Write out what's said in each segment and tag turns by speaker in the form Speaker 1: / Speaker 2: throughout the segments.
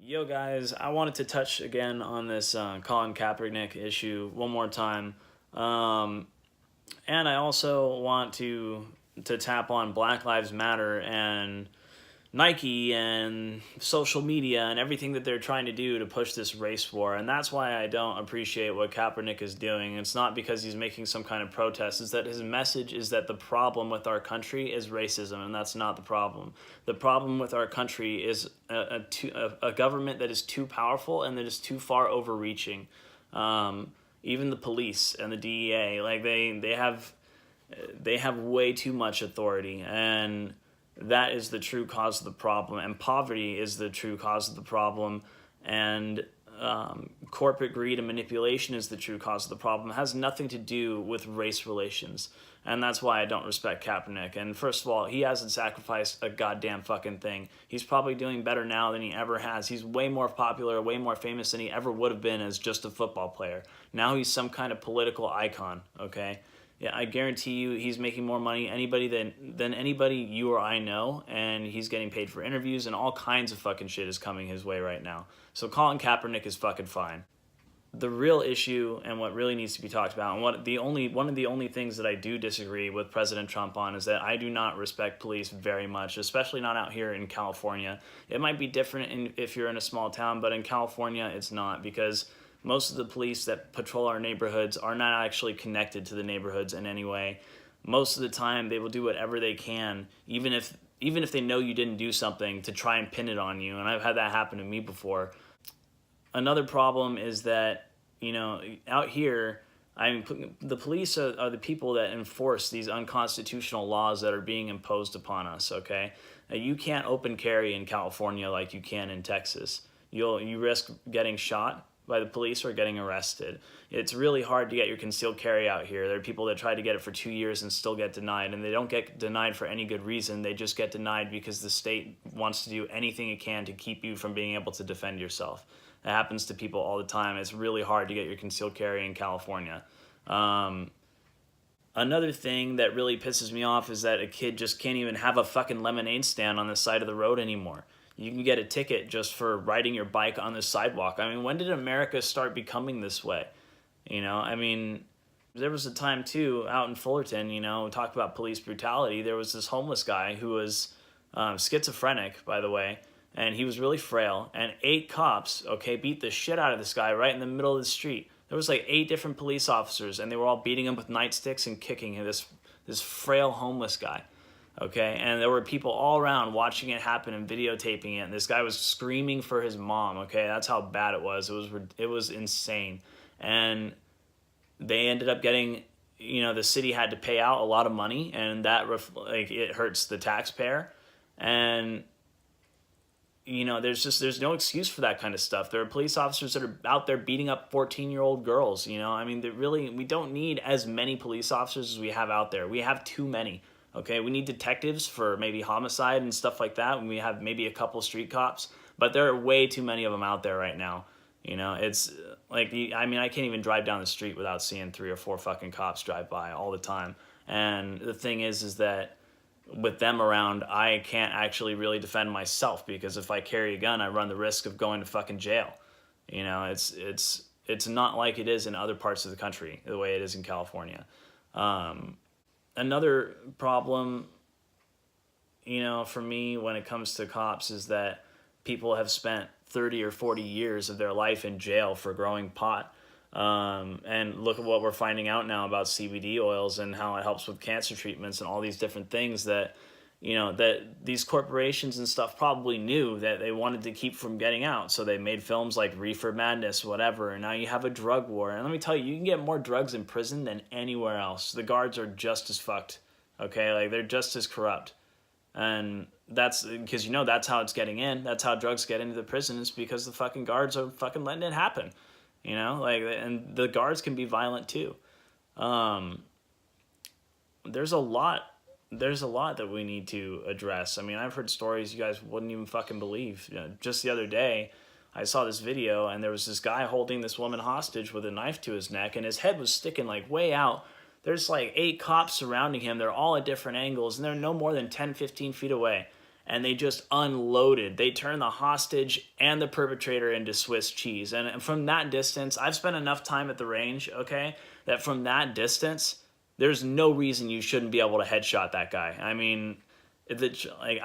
Speaker 1: Yo, guys, I wanted to touch again on this Colin Kaepernick issue one more time. Um, and I also want to tap on Black Lives Matter and Nike and social media and everything that they're trying to do to push this race war. And that's why I don't appreciate what Kaepernick is doing. It's not because he's making some kind of protest. It's that his message is that the problem with our country is racism, and that's not the problem. The problem with our country is a government that is too powerful and that is too far overreaching. Even the police and the DEA, like they have way too much authority, and that is the true cause of the problem. And poverty is the true cause of the problem, and corporate greed and manipulation is the true cause of the problem. It has nothing to do with race relations, and that's why I don't respect Kaepernick. And first of all, he hasn't sacrificed a goddamn fucking thing. He's probably doing better now than he ever has. He's way more popular, way more famous than he ever would have been as just a football player. Now he's some kind of political icon, okay? Yeah, I guarantee you he's making more money than anybody you or I know, and he's getting paid for interviews, and all kinds of fucking shit is coming his way right now. So Colin Kaepernick is fucking fine. The real issue and what really needs to be talked about, and one of the only things that I do disagree with President Trump on, is that I do not respect police very much, especially not out here in California. It might be different if you're in a small town, but in California it's not, because most of the police that patrol our neighborhoods are not actually connected to the neighborhoods in any way. Most of the time, they will do whatever they can, even if they know you didn't do something, to try and pin it on you. And I've had that happen to me before. Another problem is that, out here, the police are the people that enforce these unconstitutional laws that are being imposed upon us, okay? Now, you can't open carry in California like you can in Texas. You risk getting shot by the police or getting arrested. It's really hard to get your concealed carry out here. There are people that try to get it for 2 years and still get denied, and they don't get denied for any good reason. They just get denied because the state wants to do anything it can to keep you from being able to defend yourself. It happens to people all the time. It's really hard to get your concealed carry in California. Another thing that really pisses me off is that a kid just can't even have a fucking lemonade stand on the side of the road anymore. You can get a ticket just for riding your bike on the sidewalk. I mean, when did America start becoming this way? There was a time, too, out in Fullerton, talk about police brutality. There was this homeless guy who was schizophrenic, by the way, and he was really frail. And 8 cops, beat the shit out of this guy right in the middle of the street. There was like 8 different police officers, and they were all beating him with nightsticks and kicking him, this frail homeless guy. Okay, and there were people all around watching it happen and videotaping it. And this guy was screaming for his mom. Okay, that's how bad it was. It was insane, and they ended up getting, the city had to pay out a lot of money, and that it hurts the taxpayer, and there's no excuse for that kind of stuff. There are police officers that are out there beating up 14-year-old girls. We don't need as many police officers as we have out there. We have too many. Okay, we need detectives for maybe homicide and stuff like that, and we have maybe a couple street cops, but there are way too many of them out there right now. It's like, I can't even drive down the street without seeing 3 or 4 fucking cops drive by all the time. And the thing is that with them around, I can't actually really defend myself, because if I carry a gun, I run the risk of going to fucking jail. It's not like it is in other parts of the country, the way it is in California. Another problem, for me when it comes to cops is that people have spent 30 or 40 years of their life in jail for growing pot. And look at what we're finding out now about CBD oils and how it helps with cancer treatments and all these different things that, that these corporations and stuff probably knew that they wanted to keep from getting out. So they made films like Reefer Madness, whatever, and now you have a drug war. And let me tell you, you can get more drugs in prison than anywhere else. The guards are just as fucked, okay? Like, they're just as corrupt. And that's because, that's how it's getting in. That's how drugs get into the prison, is because the fucking guards are fucking letting it happen. And the guards can be violent too. There's a lot that we need to address. I've heard stories you guys wouldn't even fucking believe. Just the other day, I saw this video, and there was this guy holding this woman hostage with a knife to his neck, and his head was sticking like way out. There's like 8 cops surrounding him. They're all at different angles, and they're no more than 10, 15 feet away. and they just unloaded. They turned the hostage and the perpetrator into Swiss cheese. And from that distance, I've spent enough time at the range, okay, that from that distance, there's no reason you shouldn't be able to headshot that guy. I mean, I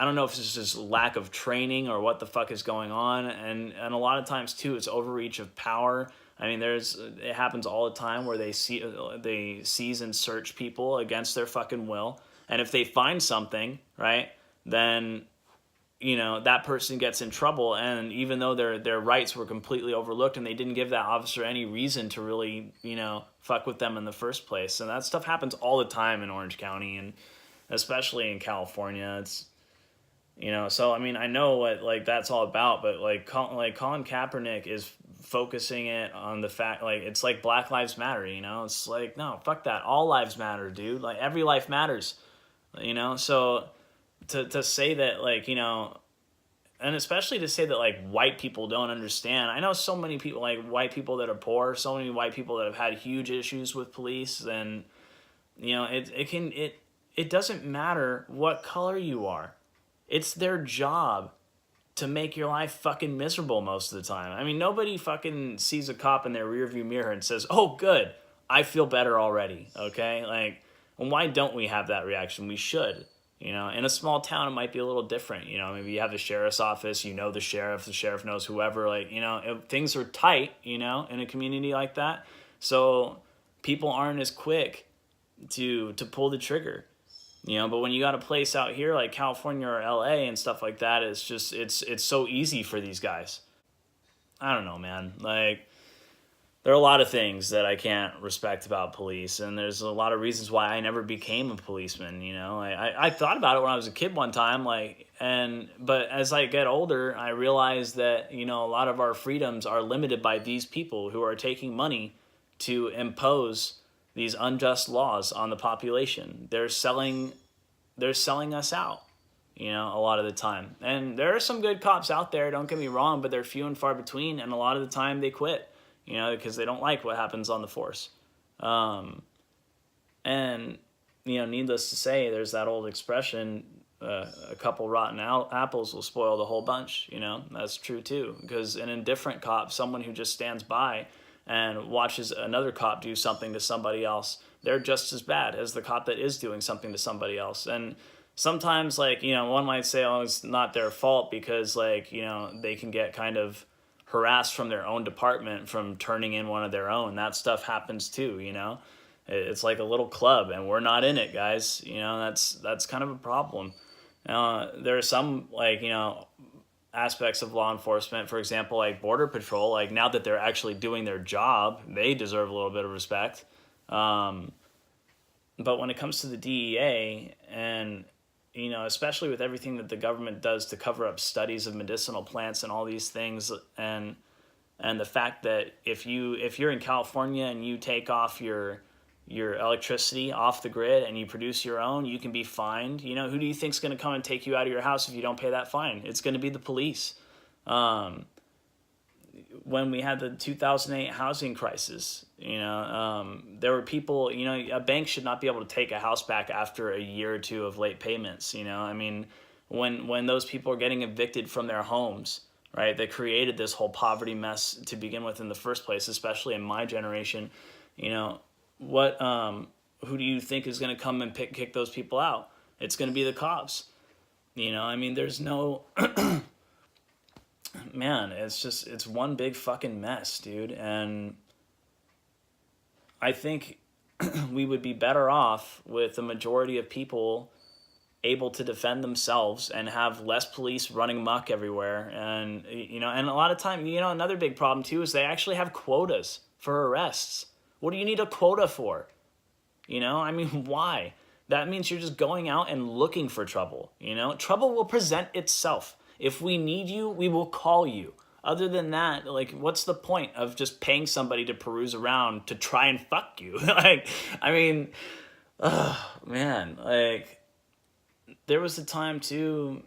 Speaker 1: don't know if it's just lack of training or what the fuck is going on. And a lot of times, too, it's overreach of power. I mean, it happens all the time where they seize and search people against their fucking will. And if they find something, right, then that person gets in trouble, and even though their rights were completely overlooked and they didn't give that officer any reason to really, fuck with them in the first place. And that stuff happens all the time in Orange County, and especially in California. It's, so I mean, I know what that's all about, but Colin Kaepernick is focusing it on the fact, it's like Black Lives Matter, it's like, no, fuck that. All lives matter, dude. Like, every life matters, so to say that, and especially to say that, white people don't understand. I know so many people, white people that are poor, so many white people that have had huge issues with police, and, it doesn't matter what color you are. It's their job to make your life fucking miserable most of the time. I mean, nobody fucking sees a cop in their rearview mirror and says, oh, good, I feel better already, okay? And why don't we have that reaction? We should. In a small town, it might be a little different. Maybe you have the sheriff's office, the sheriff knows whoever, things are tight, in a community like that. So people aren't as quick to pull the trigger, but when you got a place out here like California or LA and stuff like that, it's just, it's so easy for these guys. I don't know, man. There are a lot of things that I can't respect about police, and there's a lot of reasons why I never became a policeman, I thought about it when I was a kid one time, but as I get older, I realize that, a lot of our freedoms are limited by these people who are taking money to impose these unjust laws on the population. They're selling us out, a lot of the time. And there are some good cops out there, don't get me wrong, but they're few and far between, and a lot of the time they quit. Because they don't like what happens on the force. And, needless to say, there's that old expression, a couple rotten apples will spoil the whole bunch, That's true, too. Because an indifferent cop, someone who just stands by and watches another cop do something to somebody else, they're just as bad as the cop that is doing something to somebody else. And sometimes, one might say, oh, it's not their fault because, they can get kind of harassed from their own department from turning in one of their own. That stuff happens too, It's like a little club, and we're not in it, guys. That's kind of a problem. There are some, aspects of law enforcement, for example, like Border Patrol, now that they're actually doing their job, they deserve a little bit of respect. But when it comes to the DEA, and especially with everything that the government does to cover up studies of medicinal plants and all these things, and the fact that if you're in California and you take off your electricity off the grid and you produce your own, you can be fined. Who do you think's going to come and take you out of your house if you don't pay that fine? It's going to be the police. When we had the 2008 housing crisis, there were people, a bank should not be able to take a house back after a year or two of late payments. I mean, when those people are getting evicted from their homes, right, they created this whole poverty mess to begin with in the first place, especially in my generation. Who do you think is going to come and kick those people out? It's going to be the cops. I mean, there's no... Man, it's one big fucking mess, dude. And I think we would be better off with the majority of people able to defend themselves and have less police running amok everywhere. And, and a lot of time, another big problem too is they actually have quotas for arrests. What do you need a quota for? I mean, why? That means you're just going out and looking for trouble, Trouble will present itself. If we need you, we will call you. Other than that, what's the point of just paying somebody to peruse around to try and fuck you? Man, there was a time too,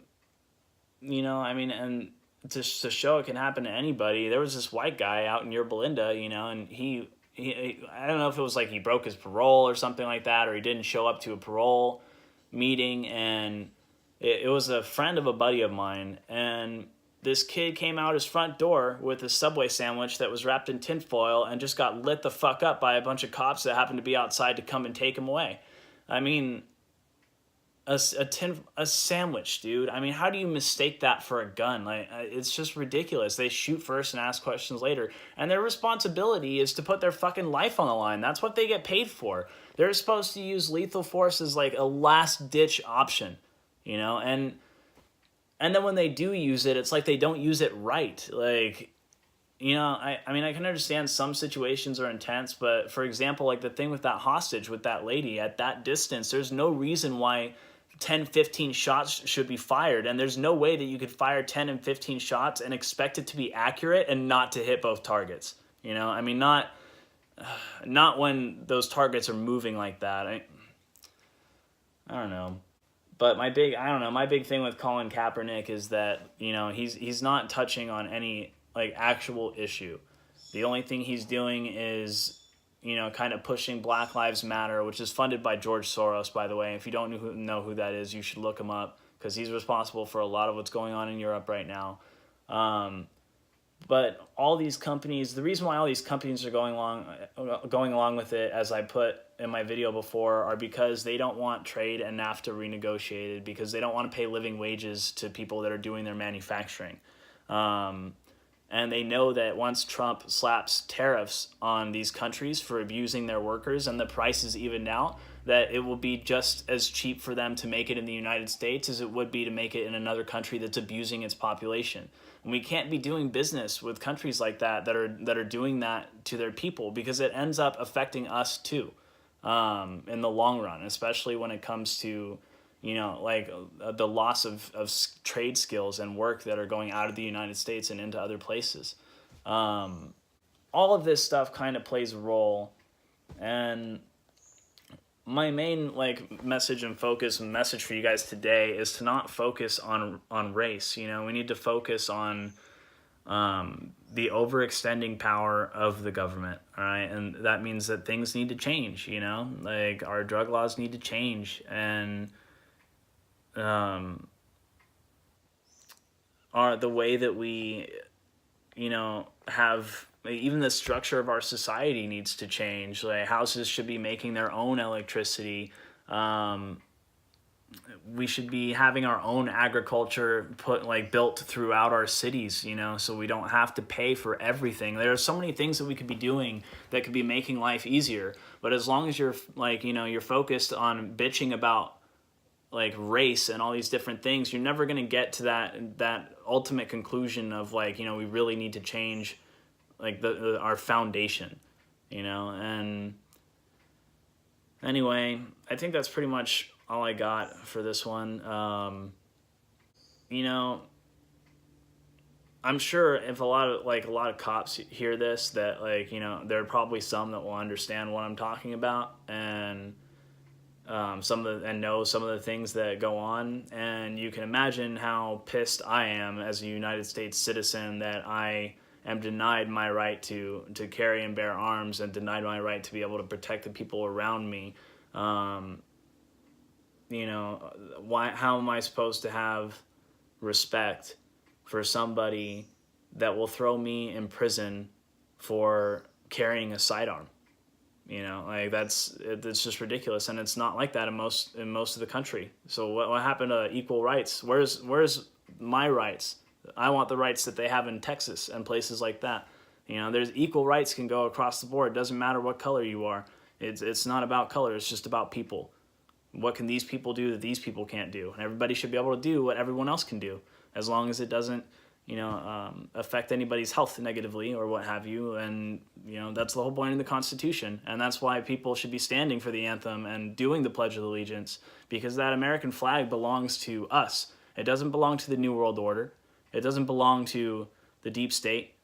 Speaker 1: and to show it can happen to anybody. There was this white guy out in Yorba Linda, and he I don't know if it was he broke his parole or something like that, or he didn't show up to a parole meeting, and It was a friend of a buddy of mine, and this kid came out his front door with a Subway sandwich that was wrapped in tinfoil and just got lit the fuck up by a bunch of cops that happened to be outside to come and take him away. I mean, a sandwich, dude. I mean, how do you mistake that for a gun? Like, it's just ridiculous. They shoot first and ask questions later, and their responsibility is to put their fucking life on the line. That's what they get paid for. They're supposed to use lethal force as like a last ditch option, you know. And then when they do use it, it's like they don't use it right. Like, you know, I mean, I can understand some situations are intense, but for example, like the thing with that hostage, with that lady at that distance, there's no reason why 10, 15 shots should be fired. And there's no way that you could fire 10 and 15 shots and expect it to be accurate and not to hit both targets. You know, I mean, not when those targets are moving like that. I don't know. But my big thing with Colin Kaepernick is that, you know, he's not touching on any like actual issue. The only thing he's doing is, you know, kind of pushing Black Lives Matter, which is funded by George Soros, by the way. If you don't know who that is, you should look him up because he's responsible for a lot of what's going on in Europe right now. But all these companies, the reason why all these companies are going along with it, as I put in my video before, are because they don't want trade and NAFTA renegotiated, because they don't want to pay living wages to people that are doing their manufacturing. And they know that once Trump slaps tariffs on these countries for abusing their workers and the prices evened out, that it will be just as cheap for them to make it in the United States as it would be to make it in another country that's abusing its population. And we can't be doing business with countries like that are doing that to their people, because it ends up affecting us too, in the long run, especially when it comes to, you know, like the loss of trade skills and work that are going out of the United States and into other places. All of this stuff kind of plays a role. And my main like message for you guys today is to not focus on race. You know, we need to focus on the overextending power of the government, all right? And that means that things need to change, you know? Like, our drug laws need to change, and are the way that we, you know, have, even the structure of our society needs to change. Like, houses should be making their own electricity. We should be having our own agriculture built throughout our cities, you know, so we don't have to pay for everything. There are so many things that we could be doing that could be making life easier. But as long as you're like, you know, you're focused on bitching about like race and all these different things, you're never going to get to that ultimate conclusion of like, you know, we really need to change like our foundation, you know. And anyway, I think that's pretty much all I got for this one. You know, I'm sure if a lot of cops hear this, that like, you know, there are probably some that will understand what I'm talking about, and know some of the things that go on. And you can imagine how pissed I am as a United States citizen that I am denied my right to carry and bear arms, and denied my right to be able to protect the people around me. You know, how am I supposed to have respect for somebody that will throw me in prison for carrying a sidearm? You know, like it's just ridiculous, and it's not like that in most of the country. So what happened to equal rights? Where's my rights? I want the rights that they have in Texas and places like that. You know, there's equal rights can go across the board. It doesn't matter what color you are. It's not about color. It's just about people. What can these people do that these people can't do? And everybody should be able to do what everyone else can do, as long as it doesn't, you know, affect anybody's health negatively or what have you. And, you know, that's the whole point of the Constitution. And that's why people should be standing for the anthem and doing the Pledge of Allegiance, because that American flag belongs to us. It doesn't belong to the New World Order. It doesn't belong to the deep state.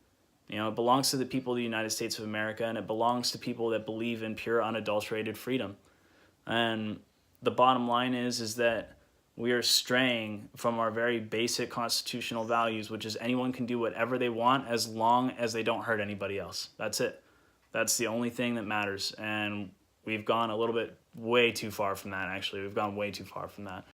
Speaker 1: You know, it belongs to the people of the United States of America, and it belongs to people that believe in pure, unadulterated freedom. And the bottom line is that we are straying from our very basic constitutional values, which is anyone can do whatever they want as long as they don't hurt anybody else. That's it. That's the only thing that matters. And we've gone way too far from that, actually. We've gone way too far from that.